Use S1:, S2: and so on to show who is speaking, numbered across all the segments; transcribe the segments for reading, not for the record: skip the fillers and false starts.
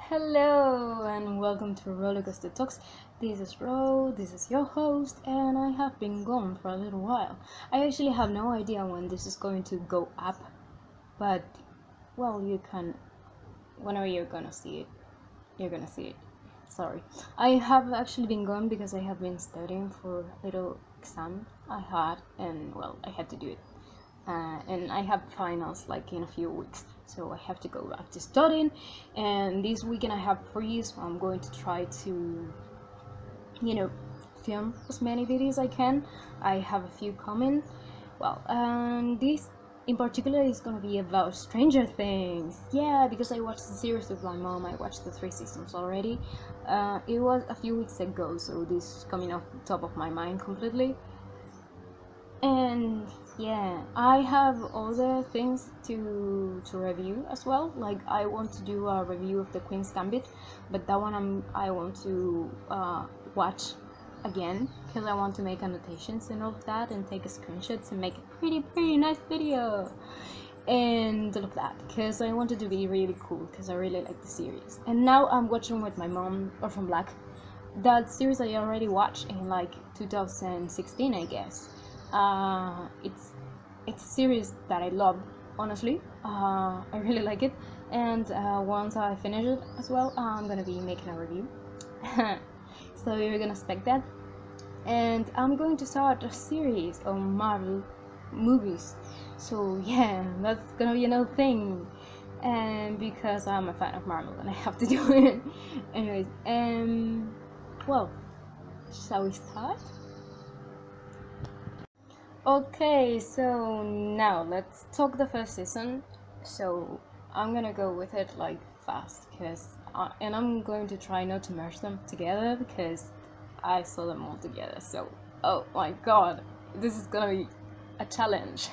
S1: Hello and welcome to Rollercoaster Talks. This is Ro, this is your host, and I have been gone for a little while. I actually have no idea when this is going to go up, but well, you can, whenever you're gonna see it, you're gonna see it. Sorry. I have actually been gone because I have been studying for a little exam I had, and well, I had to do it. And I have finals like in a few weeks, so I have to go back to studying. And this weekend I have free, so I'm going to try to, film as many videos as I can. I have a few coming. Well, this in particular is gonna be about Stranger Things. Yeah, because I watched the series with my mom. I watched the 3 seasons already. It was a few weeks ago, so this is coming off the top of my mind completely. And yeah, I have other things to review as well. Like I want to do a review of the Queen's Gambit, but that one I want to watch again because I want to make annotations and all of that and take screenshots and make a pretty nice video and all of that because I wanted to be really cool because I really like the series. And now I'm watching with my mom Orphan Black. That series I already watched in like 2016, I guess. It's a series that I love, honestly. I really like it, and once I finish it as well, I'm gonna be making a review. So you're gonna expect that, and I'm going to start a series on Marvel movies. So yeah, that's gonna be another thing, and because I'm a fan of Marvel and I have to do it. Anyways, well, shall we start? Okay, so now let's talk the first season. So I'm gonna go with it like fast, and I'm going to try not to merge them together because I saw them all together. So oh my god, this is gonna be a challenge.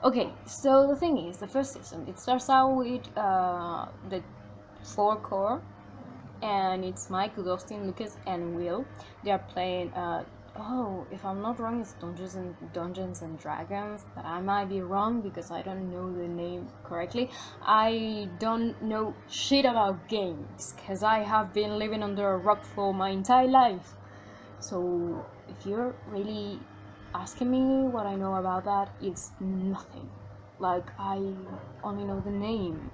S1: Okay, so the thing is, the first season it starts out with the four core, and it's Mike, Dustin, Lucas, and Will. They are playing if I'm not wrong, it's Dungeons and Dragons. But I might be wrong because I don't know the name correctly. I don't know shit about games because I have been living under a rock for my entire life. So if you're really asking me what I know about that, it's nothing. Like I only know the name.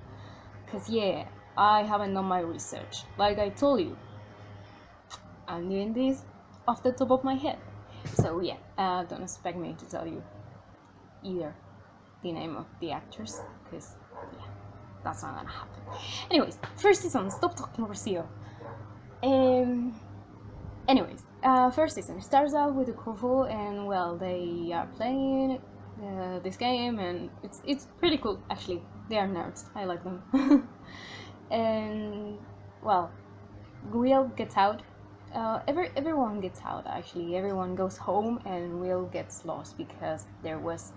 S1: Cause yeah, I haven't done my research. Like I told you, I'm doing this off the top of my head. So yeah, don't expect me to tell you either the name of the actors, because yeah, that's not gonna happen. Anyways, first season, stop talking Rocio. Anyways, first season starts out with a couple, and well, they are playing this game, and it's pretty cool actually. They are nerds. I like them. And well, Will gets out. Everyone gets out actually. Everyone goes home, and Will gets lost because there was.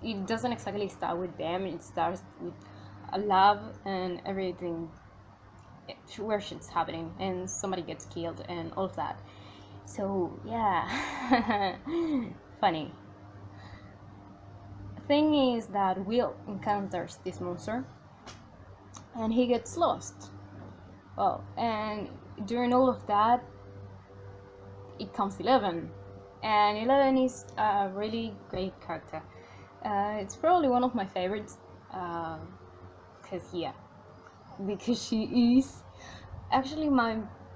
S1: It doesn't exactly start with them. It starts with a lab and everything, where shit's happening, and somebody gets killed and all of that. So yeah, funny. The thing is that Will encounters this monster, and he gets lost. Well, and during all of that, it comes Eleven, and Eleven is a really great character. It's probably one of my favorites, because she is actually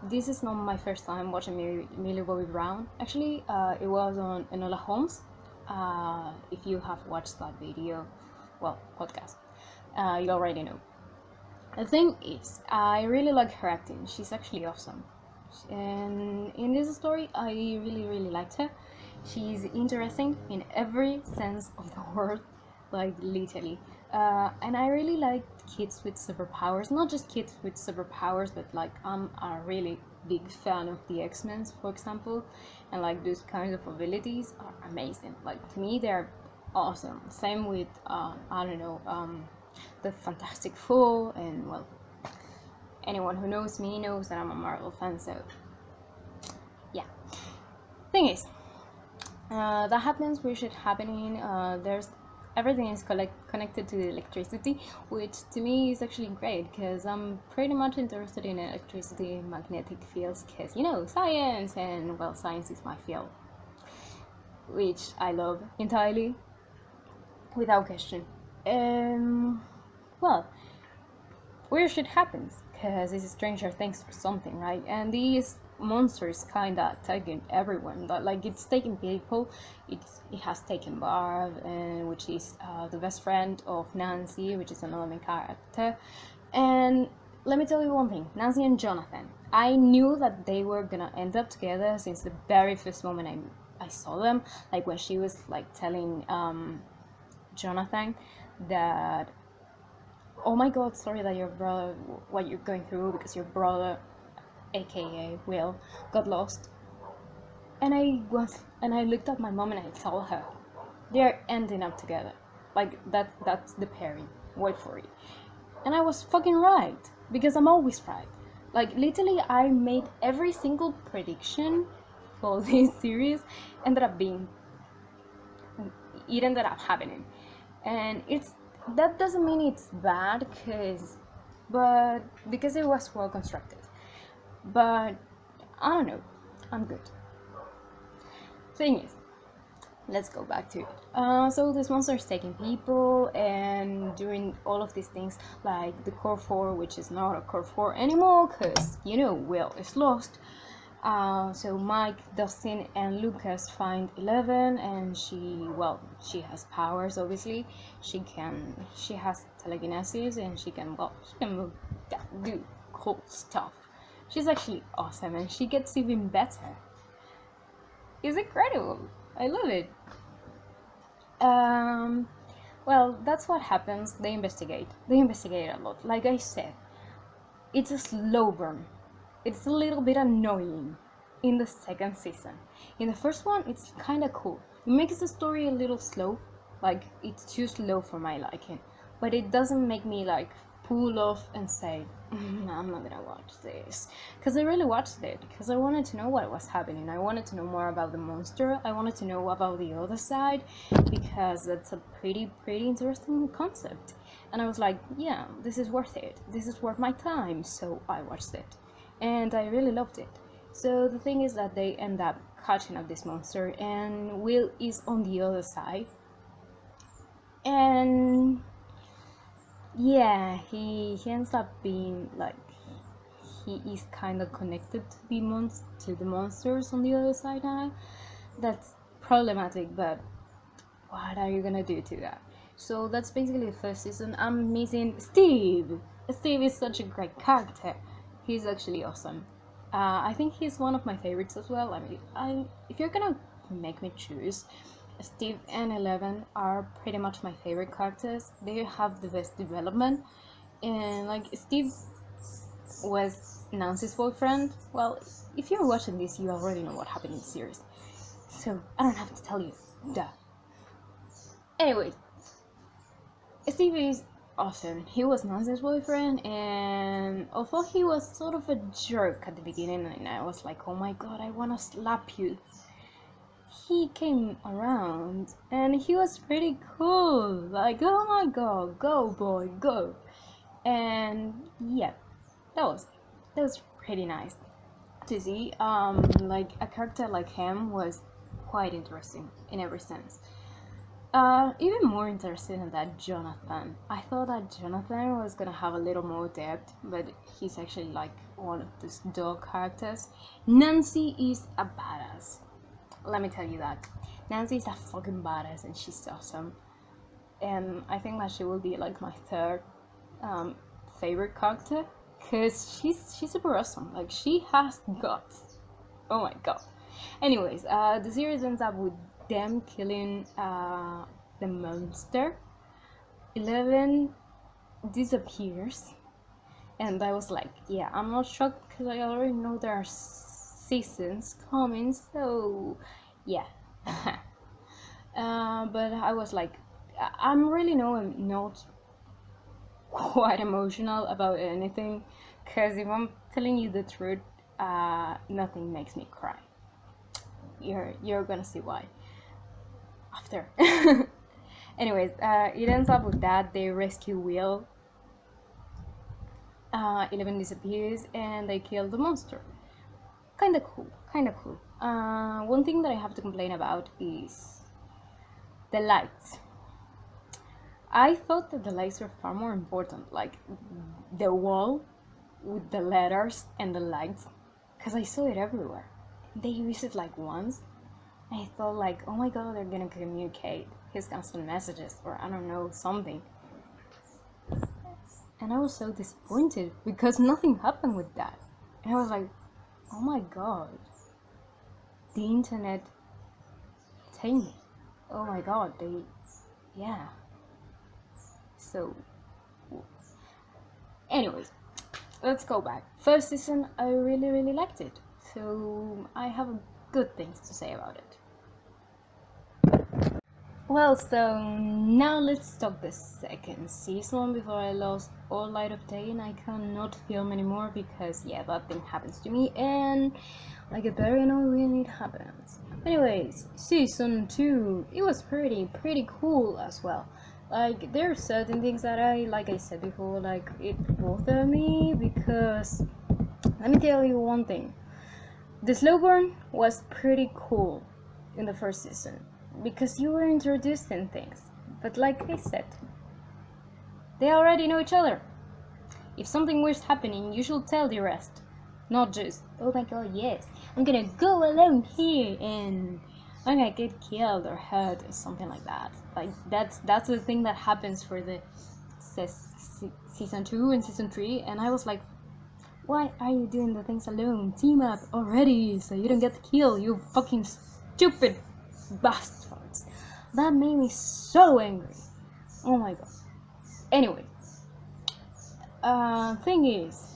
S1: this is not my first time watching Millie Bobby Brown. Actually, it was on Enola Holmes. If you have watched that video, podcast, you already know. The thing is, I really like her acting. She's actually awesome. And in this story, I really liked her. She's interesting in every sense of the word, like literally. And I really like kids with superpowers. Not just kids with superpowers, but like I'm a really big fan of the X-Men, for example. And like those kinds of abilities are amazing. Like to me, they're awesome. Same with the Fantastic Four, and well, anyone who knows me knows that I'm a Marvel fan, so yeah. Thing is, that happens with shit happening. There's everything is connected to the electricity, which to me is actually great because I'm pretty much interested in electricity, magnetic fields, because science, and well, science is my field, which I love entirely, without question. Well, weird shit happens because it's Stranger Things for something, right? And these monsters kinda taking everyone. Like it's taking people. It has taken Barb, and which is the best friend of Nancy, which is another main character. And let me tell you one thing: Nancy and Jonathan. I knew that they were gonna end up together since the very first moment I saw them. Like when she was like telling Jonathan that, oh my god, sorry that your brother, what you're going through, because your brother, aka Will, got lost. And I looked at my mom and I told her, they're ending up together. Like that's the pairing. Wait for it. And I was fucking right, because I'm always right. Like literally I made every single prediction for this series ended up being it ended up happening. And that doesn't mean it's bad, but because it was well constructed. But I don't know, I'm good. Thing is, let's go back to it. So this monster is taking people and doing all of these things, like the core 4, which is not a core 4 anymore because Will is lost. So Mike, Dustin, and Lucas find Eleven, and she has powers. Obviously, she has telekinesis, and she can do cool stuff. She's actually awesome, and she gets even better. It's incredible. I love it. Well, that's what happens. They investigate a lot. Like I said, it's a slow burn. It's a little bit annoying in the second season. In the first one, it's kind of cool. It makes the story a little slow, like it's too slow for my liking, but it doesn't make me like pull off and say, I'm not gonna watch this, because I really watched it because I wanted to know what was happening. I wanted to know more about the monster. I wanted to know about the other side, because that's a pretty interesting concept. And I was like, yeah, this is worth it. This is worth my time. So I watched it, and I really loved it. So the thing is that they end up catching up this monster, and Will is on the other side. And yeah, he ends up being like, he is kind of connected to the monsters on the other side now. That's problematic, but what are you gonna do to that? So that's basically the first season. I'm missing Steve. Steve is such a great character. He's actually awesome. I think he's one of my favorites as well. I mean, if you're gonna make me choose, Steve and Eleven are pretty much my favorite characters. They have the best development, and like Steve was Nancy's boyfriend. Well, if you're watching this, you already know what happened in the series, so I don't have to tell you. Duh. Anyway, Steve is awesome. He was Nancy's boyfriend, and although he was sort of a jerk at the beginning, and I was like, oh my god, I wanna slap you, he came around and he was pretty cool. Like, oh my god, go boy, go. And yeah, that was pretty nice to see. Like a character like him was quite interesting in every sense. Even more interesting than that, Jonathan. I thought that Jonathan was gonna have a little more depth, but he's actually like one of these dog characters. Nancy is a badass. Let me tell you that. Nancy is a fucking badass, and she's awesome. And I think that she will be like my third favorite character, because she's super awesome. Like, she has guts. Oh my god. Anyways, the series ends up with them killing the monster. 11 disappears, and I was like, yeah, I'm not shocked because I already know there are seasons coming, so yeah. But I was like, I'm really not quite emotional about anything, because if I'm telling you the truth, nothing makes me cry. You're gonna see why after. Anyways, it ends up with that. They rescue Will. Eleven disappears and they kill the monster. Kinda cool, kinda cool. One thing that I have to complain about is the lights. I thought that the lights were far more important, like the wall with the letters and the lights, because I saw it everywhere. They used it like once. I thought like, oh my god, they're gonna communicate his constant messages or I don't know, something. And I was so disappointed because nothing happened with that. And I was like, oh my god, the internet tamed me. Oh my god, yeah. So, anyways, let's go back. First season, I really liked it. So, I have good things to say about it. Well, so now let's talk the second season before I lost all light of day and I cannot film anymore because, yeah, that thing happens to me and I get very annoyed when it happens. Anyways, season 2, it was pretty cool as well. Like, there are certain things that like I said before, like, it bothered me because, let me tell you one thing. The slow burn was pretty cool in the first season because you were introduced in things, but like I said, they already know each other. If something weird's happening, you should tell the rest, not just, oh my god, yes, I'm gonna go alone here and I'm gonna get killed or hurt or something like that. Like that's the thing that happens for the season 2 and season 3, and I was like, why are you doing the things alone? Team up already so you don't get killed, you fucking stupid bastards. That made me so angry. Oh my god. Anyway, thing is,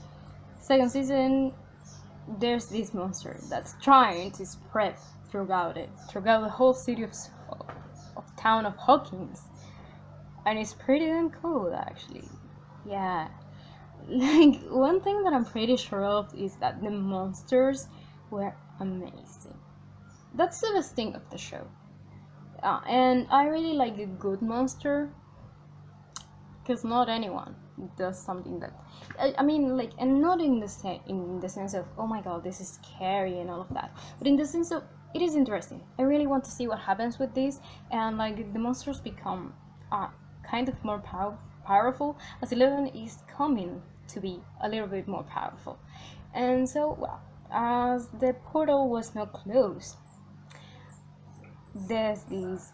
S1: second season, there's this monster that's trying to spread throughout the whole city of town of Hawkins, and it's pretty damn cool actually. Yeah, like one thing that I'm pretty sure of is that the monsters were amazing. That's the best thing of the show. And I really like a good monster because not anyone does something that I mean, like, and not in the sense of oh my god, this is scary and all of that, but in the sense of it is interesting. I really want to see what happens with this, and like the monsters become kind of more powerful as 11 is coming to be a little bit more powerful. And so, well, as the portal was not closed, there's these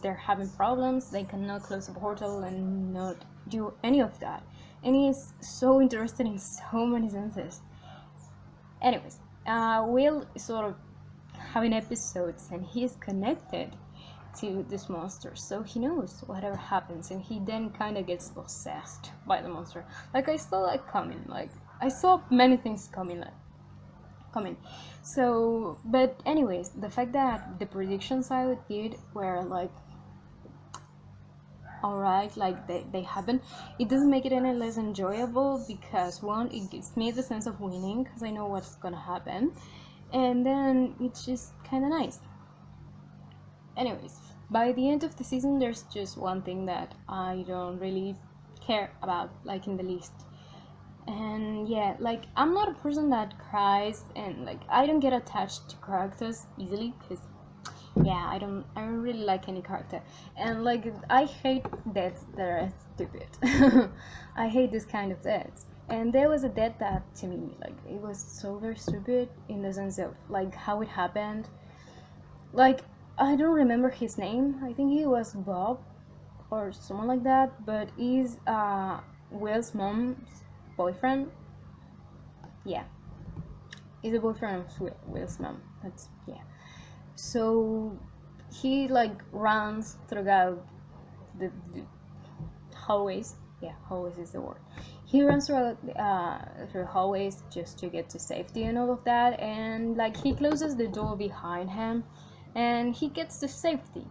S1: they're having problems. They cannot close the portal and not do any of that, and it's so interesting in so many senses. Anyways, Will is sort of having episodes and he's connected to this monster, so he knows whatever happens, and he then kind of gets possessed by the monster. Like I saw it coming, like I saw many things coming. So, but anyways, the fact that the predictions I did were like alright, like they happen, it doesn't make it any less enjoyable because one, it gives me the sense of winning because I know what's gonna happen, and then it's just kind of nice. Anyways, by the end of the season, there's just one thing that I don't really care about, like in the least. And yeah, like I'm not a person that cries, and like I don't get attached to characters easily because yeah, I don't really like any character, and like I hate deaths that are stupid. I hate this kind of deaths, and there was a death that to me, like, it was so very stupid in the sense of like how it happened. Like, I don't remember his name. I think he was Bob or someone like that, but he's Will's mom's boyfriend. Yeah, he's the boyfriend of Will's mom. That's, yeah. So he like runs throughout the hallways. Yeah, hallways is the word. He runs through hallways just to get to safety and all of that, and like he closes the door behind him and he gets to safety,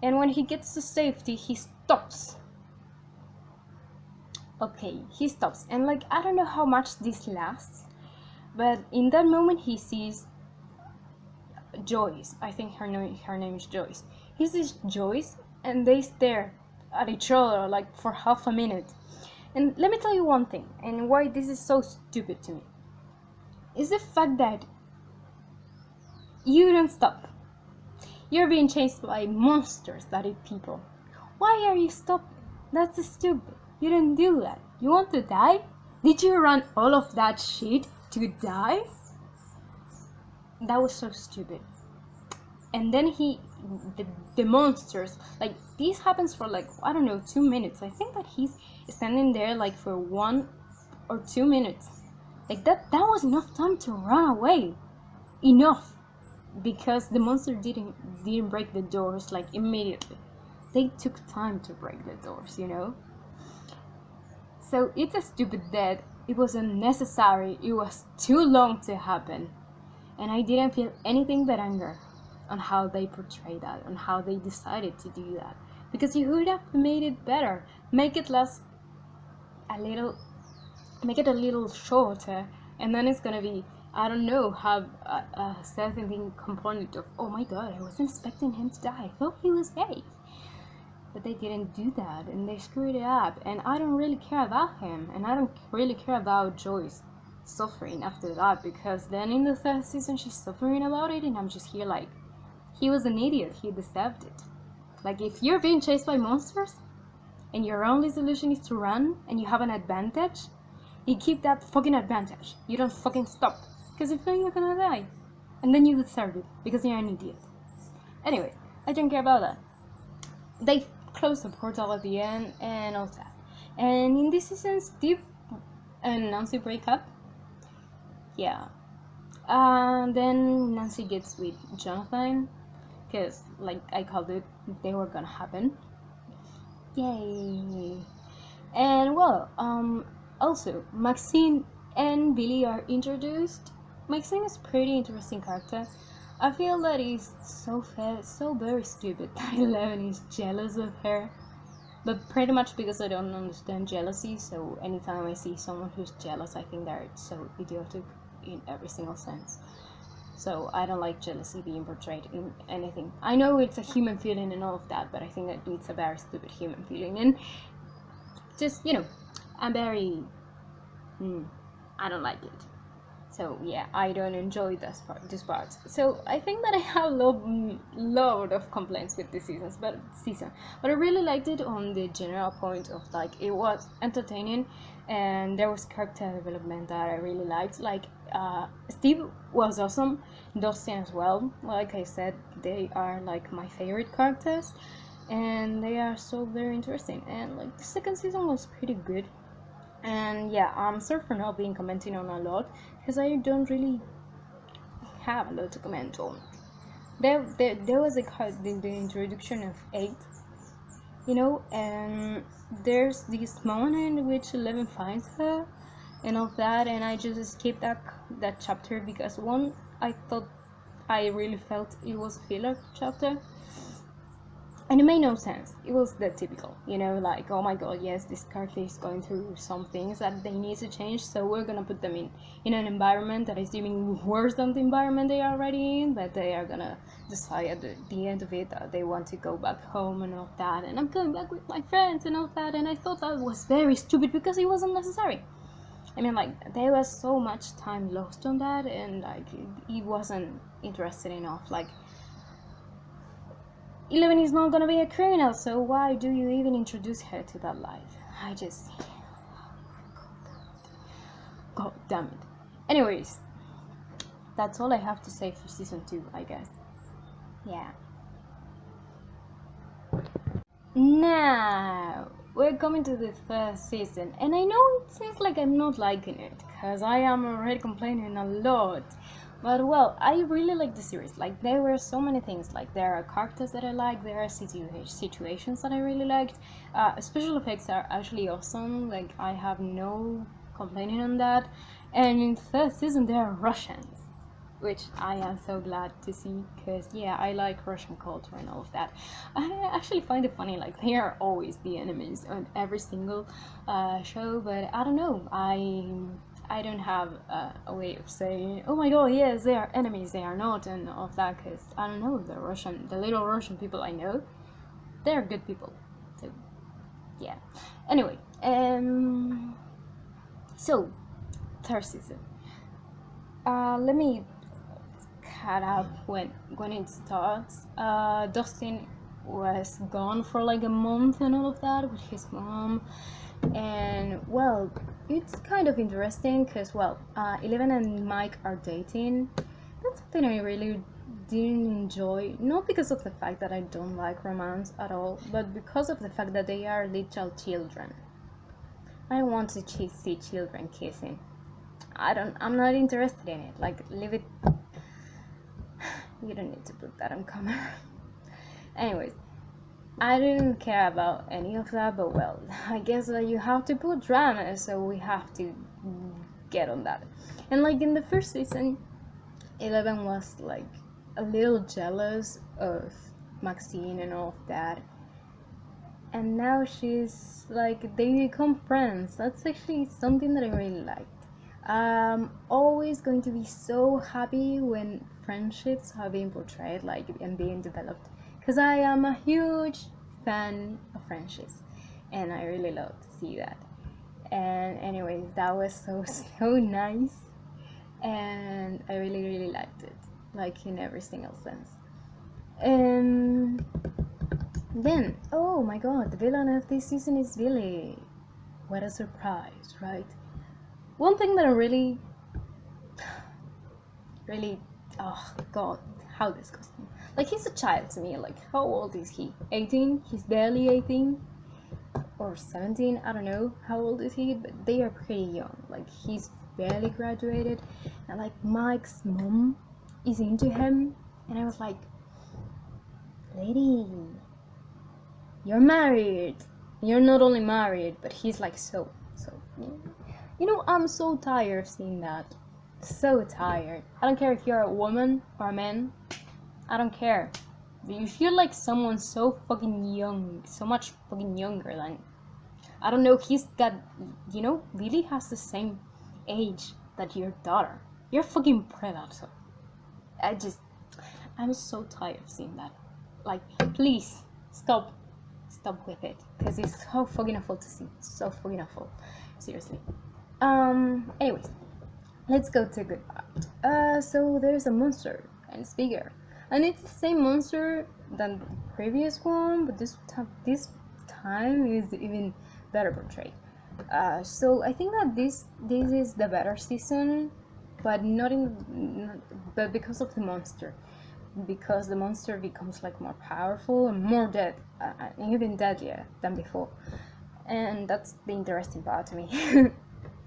S1: and when he gets to safety he stops. Okay, he stops, and like I don't know how much this lasts, but in that moment he sees Joyce. I think her name is Joyce. He sees Joyce and they stare at each other like for half a minute. And let me tell you one thing, and why this is so stupid to me, is the fact that you don't stop. You're being chased by monsters that eat people. Why are you stopping? That's stupid. You didn't do that. You want to die? Did you run all of that shit to die? That was so stupid. And then the monsters, like, this happens for like, I don't know, 2 minutes. I think that he's standing there like for 1 or 2 minutes. Like that was enough time to run away. Enough. Because the monster didn't break the doors like immediately. They took time to break the doors, you know? So it's a stupid death. It was unnecessary. It was too long to happen. And I didn't feel anything but anger on how they portrayed that, on how they decided to do that. Because you could have made it better. Make it last a little, make it a little shorter, and then it's gonna be, I don't know, have a certain component of, oh my god, I wasn't expecting him to die. I thought he was safe. But they didn't do that, and they screwed it up, and I don't really care about him, and I don't really care about Joyce suffering after that, because then in the 3rd season she's suffering about it, and I'm just here like, he was an idiot, he deserved it. Like, if you're being chased by monsters, and your only solution is to run, and you have an advantage, you keep that fucking advantage. You don't fucking stop, because if not, you're gonna die. And then you deserve it, because you're an idiot. Anyway, I don't care about that. They closed the portal at the end, and all that. And in this season, Steve and Nancy break up. Yeah. Then Nancy gets with Jonathan, because, like I called it, they were gonna happen. Yay. And well, also Maxine and Billy are introduced. Maxine is a pretty interesting character. I feel that it's so very stupid that Eleven is jealous of her, but pretty much because I don't understand jealousy, so anytime I see someone who's jealous, I think they're so idiotic in every single sense. So I don't like jealousy being portrayed in anything. I know it's a human feeling and all of that, but I think that it's a very stupid human feeling, and just, you know, I'm very, I don't like it. So yeah, I don't enjoy this part. So I think that I have a lot of complaints with this season, but I really liked it on the general point of, like, it was entertaining, and there was character development that I really liked. Like, Steve was awesome, Dustin as well. Like I said, they are like my favorite characters, and they are so very interesting. And like, the 2nd season was pretty good. And yeah, I'm sorry for not being commenting on a lot, because I don't really have a lot to comment on. There was the introduction of 8, you know, and there's this moment in which Eleven finds her and all that, and I just skipped that chapter because, one, I really felt it was a filler chapter, and it made no sense. It was the typical, you know, like, oh my god, yes, this character is going through some things that they need to change, so we're gonna put them in an environment that is even worse than the environment they are already in, that they are gonna decide at the end of it that they want to go back home and all that, and I'm going back with my friends and all that, and I thought that was very stupid because it wasn't necessary. I mean, like, there was so much time lost on that, and like, it wasn't interesting enough. Like, Eleven is not gonna be a criminal, so why do you even introduce her to that life? I just, god damn it. Anyways, that's all I have to say for season 2, I guess. Yeah. Now we're coming to the 3rd season, and I know it seems like I'm not liking it, because I am already complaining a lot. But well, I really like the series. Like, there were so many things. Like, there are characters that I like, there are situations that I really liked. Special effects are actually awesome. Like, I have no complaining on that. And in 3rd season, there are Russians, which I am so glad to see, because yeah, I like Russian culture and all of that. I actually find it funny, like, they are always the enemies on every single show, but I don't know, I don't have a way of saying, oh my god, yes, they are enemies, they are not, and all of that, because I don't know, the little Russian people I know, they're good people. So yeah. Anyway, so third season. Let me cut up when it starts. Dustin was gone for like a month and all of that with his mom, and well, it's kind of interesting because Eleven and Mike are dating. That's something I really didn't enjoy, not because of the fact that I don't like romance at all, but because of the fact that they are little children. I don't want to see children kissing. I'm not interested in it. Like, leave it. You don't need to put that on camera. Anyways, I didn't care about any of that, but well, I guess that you have to put drama, so we have to get on that. And like in the first season, Eleven was like a little jealous of Maxine and all of that. And now she's like, they become friends. That's actually something that I really liked. I'm always going to be so happy when friendships have been portrayed like and being developed, because I am a huge fan of friendships and I really love to see that. And anyways, that was so nice, and I really liked it, like in every single sense. And then, oh my god, the villain of this season is Billy. What a surprise, right? One thing that I really, oh god, how disgusting. Like, he's a child to me. Like, how old is he? 18? He's barely 18? Or 17? I don't know how old is he, but they are pretty young. Like, he's barely graduated, and like Mike's mom is into him, and I was like, lady, you're married. You're not only married, but he's like so. You know, I'm so tired of seeing that. So tired. I don't care if you're a woman or a man. I don't care. You feel like someone so fucking young, so much fucking younger than, I don't know, he's got, you know, Billy has the same age that your daughter. You're a fucking predator. I'm so tired of seeing that. Like, please, stop with it, because it's so fucking awful to see. So fucking awful. Seriously. Anyways, let's go to a good part. So there's a monster, and it's bigger. And it's the same monster than the previous one, but this time is even better portrayed. So I think that this is the better season, but but because of the monster, because the monster becomes like more powerful and more even deadlier than before, and that's the interesting part to me.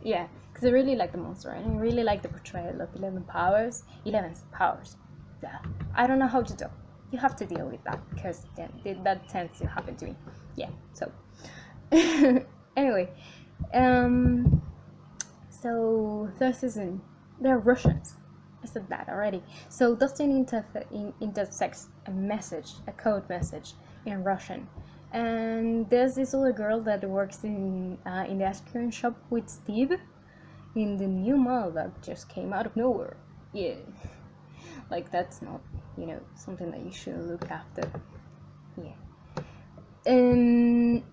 S1: Yeah, because I really like the monster, and I really like the portrayal of Eleven's powers. Yeah, I don't know how to do. You have to deal with that, because that tends to happen to me. Yeah, so anyway, so third season, they're Russians. I said that already. So Dustin intersects a code message in Russian, and there's this other girl that works in the ice cream shop with Steve in the new mall that just came out of nowhere. Yeah, like, that's not, you know, something that you should look after. Yeah, and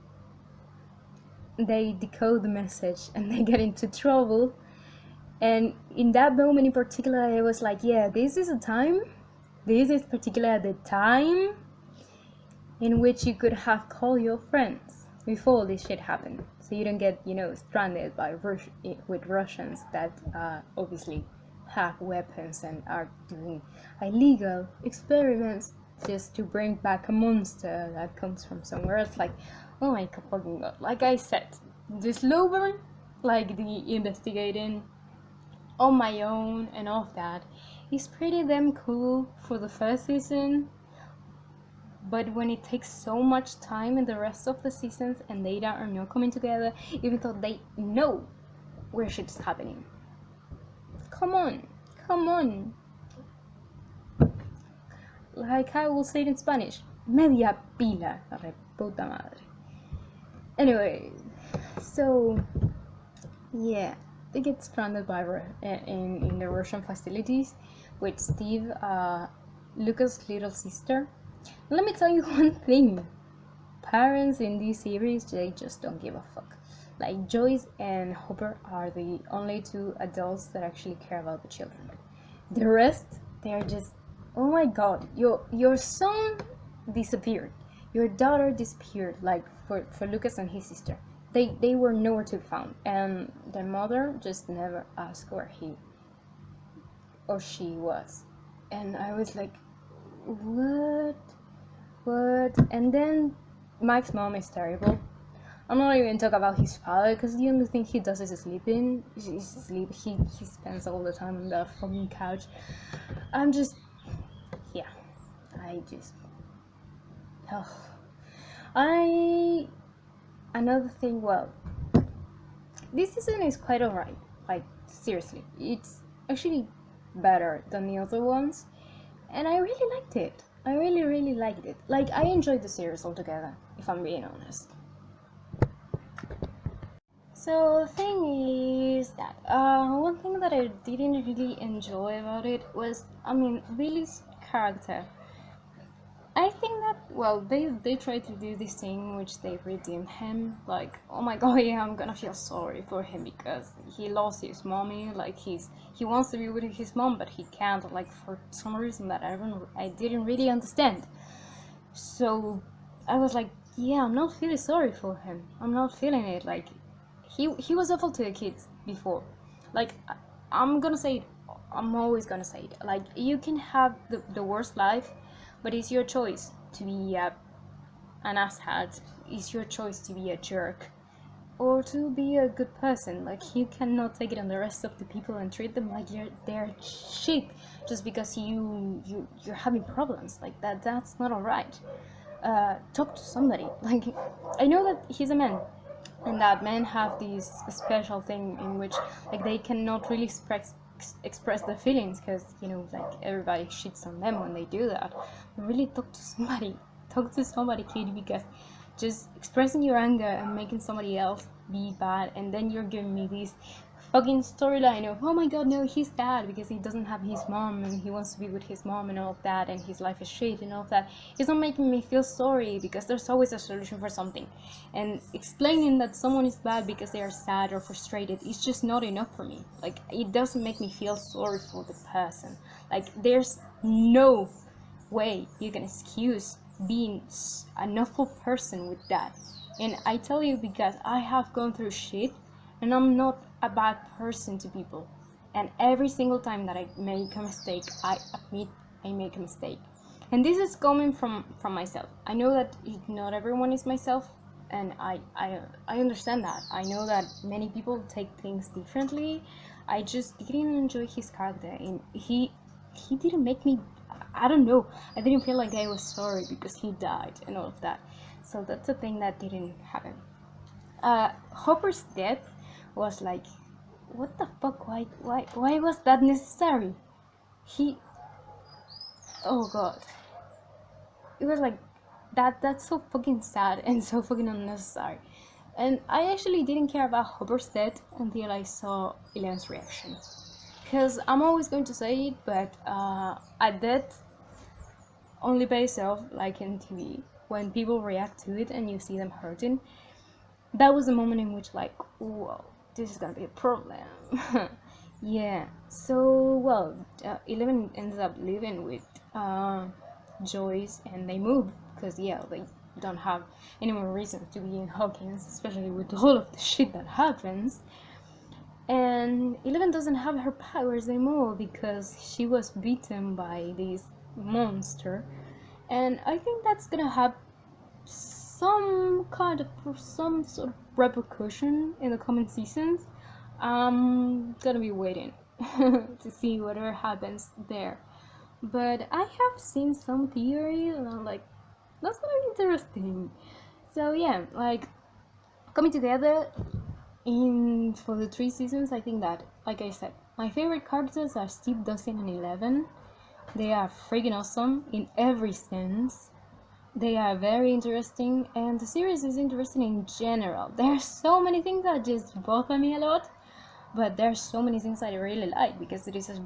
S1: they decode the message and they get into trouble. And in that moment in particular, I was like, yeah, this is particular the time in which you could have called your friends before this shit happened, so you don't get, you know, stranded with Russians that obviously have weapons and are doing illegal experiments just to bring back a monster that comes from somewhere else. Like, oh my fucking god. Like I said, the slow burn, like the investigating on my own and all of that, is pretty damn cool for the first season. But when it takes so much time in the rest of the seasons and data are not coming together, even though they know where shit's happening. Come on. Like I will say it in Spanish, media pila, re puta madre. Anyway, so yeah, they get stranded in the Russian facilities with Steve, Lucas' little sister. Let me tell you one thing. parents in this series, they just don't give a fuck. Like Joyce and Hopper are the only two adults that actually care about the children. The rest, they're just, oh my god, your son disappeared, your daughter disappeared. Like for Lucas and his sister, they were nowhere to be found, and their mother just never asked where he or she was. And I was like, what? And then Mike's mom is terrible. I'm not even talking about his father, because the only thing he does is sleeping. He spends all the time on the fucking couch. I'm just, yeah, I just, oh. Another thing, well, this season is quite alright. Like, seriously, it's actually better than the other ones, and I really liked it. I really liked it. Like, I enjoyed the series altogether, if I'm being honest. So the thing is that one thing that I didn't really enjoy about it was, I mean, Billy's character. I think that, well, they tried to do this thing which they redeemed him. Like, oh my god, yeah, I'm gonna feel sorry for him because he lost his mommy. Like, he wants to be with his mom, but he can't. Like, for some reason that I didn't really understand. So I was like, yeah, I'm not feeling sorry for him. I'm not feeling it. Like, he was awful to the kids before. Like, I'm gonna say it. I'm always gonna say it. Like, you can have the worst life, but it's your choice to be an asshat. It's your choice to be a jerk or to be a good person. Like, you cannot take it on the rest of the people and treat them like they're shit just because you're having problems. Like, that's not alright. Talk to somebody. Like, I know that he's a man, and that men have this special thing in which, like, they cannot really express their feelings because, you know, like, everybody shits on them when they do that. But really, talk to somebody, kid, because just expressing your anger and making somebody else be bad, and then you're giving me this fucking storyline of, oh my god, no, he's sad because he doesn't have his mom and he wants to be with his mom and all of that, and his life is shit and all of that. It's not making me feel sorry because there's always a solution for something. And explaining that someone is bad because they are sad or frustrated is just not enough for me. Like, it doesn't make me feel sorry for the person. Like, there's no way you can excuse being an awful person with that. And I tell you, because I have gone through shit, and I'm not a bad person to people. And every single time that I make a mistake, I admit I make a mistake. And this is coming from myself. I know that not everyone is myself, and I understand that. I know that many people take things differently. I just didn't enjoy his character, and he didn't make me, I don't know, I didn't feel like I was sorry because he died and all of that. So that's a thing that didn't happen. Hopper's death was like, what the fuck? Why was that necessary? Oh god, it was like that's so fucking sad and so fucking unnecessary. And I actually didn't care about Hopper's death until I saw Eleven's reaction, because I'm always going to say it, but a death only pays off like in TV when people react to it and you see them hurting. That was the moment in which, like, whoa, this is gonna be a problem. Yeah, so, well, 11 ends up living with Joyce, and they move because, yeah, they don't have any more reasons to be in Hawkins, especially with all of the shit that happens. And 11 doesn't have her powers anymore because she was beaten by this monster, and I think that's gonna have some sort of repercussion in the coming seasons. I'm gonna be waiting to see whatever happens there. But I have seen some theories, and I'm like, that's gonna be interesting. So yeah, like, coming together for the 3 seasons, I think that, like I said, my favorite characters are Steve, Dustin, and 11. They are freaking awesome in every sense. They are very interesting, and the series is interesting in general. There are so many things that just bother me a lot, but there are so many things I really like because it is a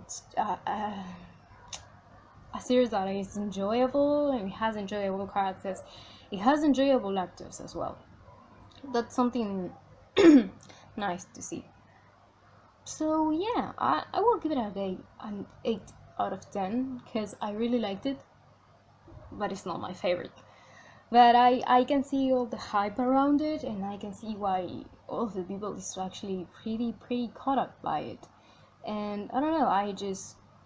S1: series that is enjoyable and has enjoyable characters. It has enjoyable actors as well. That's something nice to see. So yeah, I will give it an 8 out of 10 because I really liked it, but it's not my favorite. But I can see all the hype around it, and I can see why all of the people is actually pretty caught up by it. And I don't know,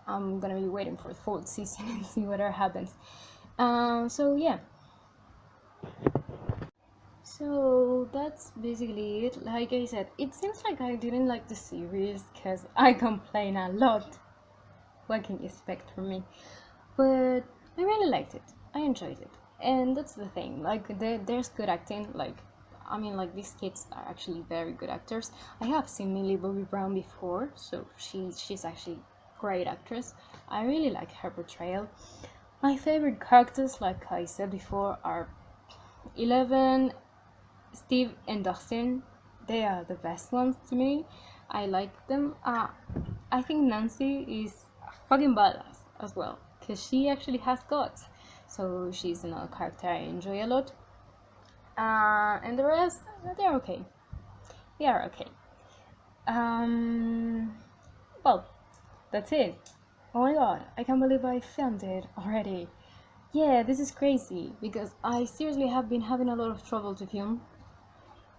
S1: I'm gonna be waiting for the fourth season and see whatever happens. So yeah, so that's basically it. Like I said, it seems like I didn't like the series because I complain a lot. What can you expect from me? But I really liked it. I enjoyed it, and that's the thing. Like there's good acting. Like I mean, like these kids are actually very good actors. I have seen Millie Bobby Brown before, so she's actually great actress. I really like her portrayal. My favorite characters, like I said before, are Eleven, Steve, and Dustin. They are the best ones to me. I like them. I think Nancy is fucking badass as well because she actually has guts. So she's another character I enjoy a lot. And the rest, they're okay. They are okay. Um, well, that's it. Oh my god, I can't believe I filmed it already. Yeah, this is crazy because I seriously have been having a lot of trouble to film,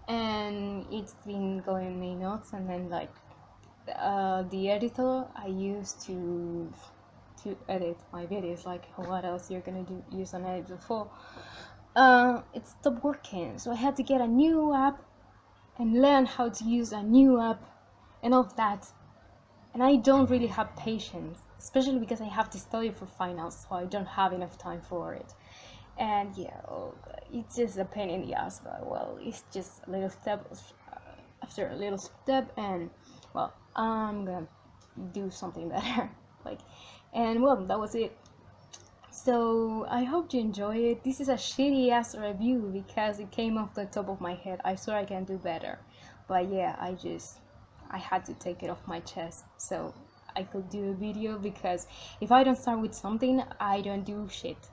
S1: and it's been going me nuts. And then like the editor I use to edit my videos, like what else you're gonna use an editor for, it stopped working, so I had to get a new app and learn how to use a new app and all of that. And I don't really have patience, especially because I have to study for finals, so I don't have enough time for it. And yeah, it's just a pain in the ass, but well, it's just a little step after a little step, and well, I'm gonna do something better. like, and well, that was it. So I hope you enjoy it. This is a shitty ass review because it came off the top of my head. I swear I can do better, but yeah, I had to take it off my chest so I could do a video, because if I don't start with something, I don't do shit.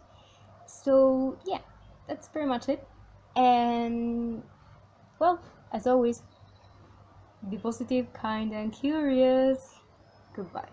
S1: So yeah, that's pretty much it. And well, as always, be positive, kind, and curious. Goodbye.